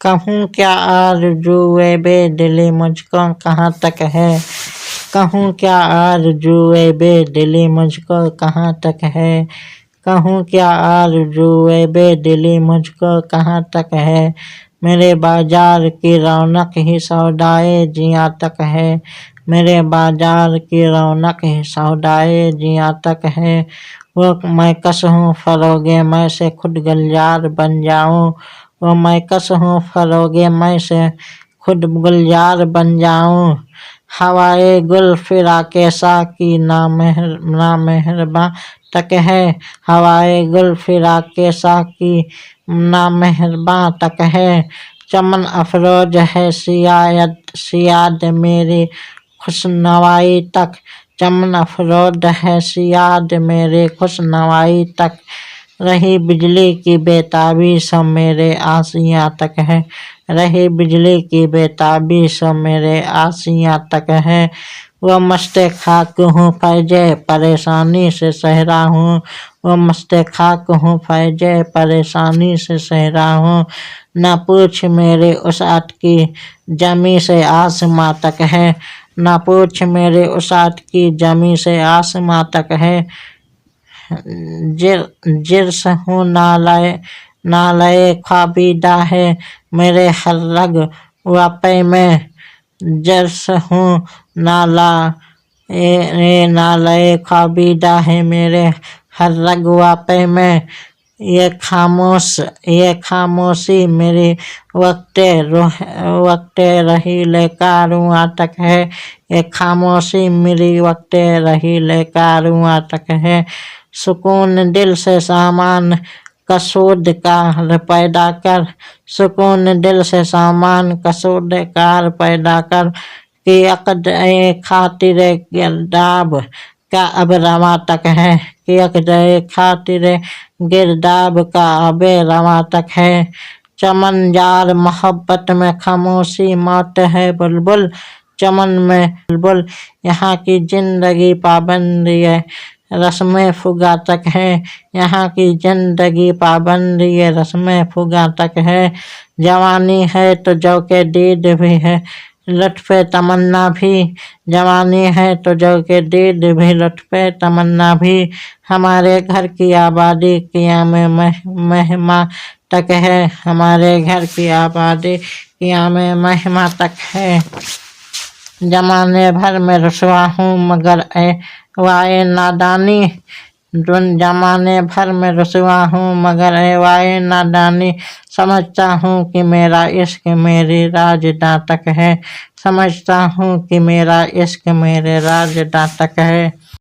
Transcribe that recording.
कहूँ क्या आरज़ूए बेदिली मुझको कहाँ तक है। कहूँ क्या आरज़ूए बेदिली मुझको कहाँ तक है। कहूँ क्या आरज़ूए बेदिली मुझको कहाँ तक है। मेरे बाजार की रौनक ही सौदाए जियां तक है। मेरे बाजार की रौनक ही सौदाए जियां तक है। वो मैं कस हूँ फरोगे मैं से खुद गुलजार बन जाऊँ। वो मैं कस हूँ फरोगे मैं से खुद गुलजार बन जाऊँ। हवाए गुल फिरा के साकी ना मेहरबां तक है। हवाए गुल फिरा के साकी ना मेहरबां तक है। चमन अफरोज है सियाद मेरी खुशनवाई तक। चमन अफरोज है सियाद मेरे खुशनवाई तक। रही बिजली की बेताबी सब मेरे आसियाँ तक है। रही बिजली की बेताबी सब मेरे आसियाँ तक है। वह मस्ते खाक हूँ फैजे परेशानी से सहरा हूँ। वह मस्ते खाक हूँ फैजे परेशानी से सहरा हूँ। न पूछ मेरे उसात की जमी से आसमां तक है। न पूछ मेरे उसात की जमी से आसमां तक है। जिर्स हूँ नालय ख्वाबीदा है मेरे हर रग वापे में। जिर्स हूँ नालय ख्वाबीदा है मेरे हर रग वापे में। ये खामोशी मेरी वक्ते रहीले कारवां तक है। ये खामोशी मेरी वक्ते रहीले कारवां तक है। सुकून दिल से सामान कसूद कार पैदा कर। सुकून दिल से सामान कसूद कार पैदा कर। कि अक़द खातिर गिरदाब का अब रवां तक है। कि अक़द खातिर गिरदाब का अब रवां तक है। चमन जार मोहब्बत में खामोशी मौत है बुलबुल। चमन में बुलबुल यहाँ की जिंदगी पाबंदी है रस्में फुगा तक है। यहाँ की जिंदगी पाबंदी है रस्में फुगा तक है। जवानी है तो जौ के दीद भी है लुत्फ़े तमन्ना भी। जवानी है तो जौ के दीद भी लुत्फ़े तमन्ना भी। हमारे घर की आबादी क़ियाम महिमा तक है। हमारे घर की आबादी क़ियाम महिमा तक है। जमाने भर में रुसवा हूँ मगर वाए नादानी। जमाने भर में रुसवा हूँ मगर वाए नादानी। समझता हूँ कि मेरा इश्क मेरी राजदां तक है। समझता हूँ कि मेरा इश्क मेरे राजदां तक है।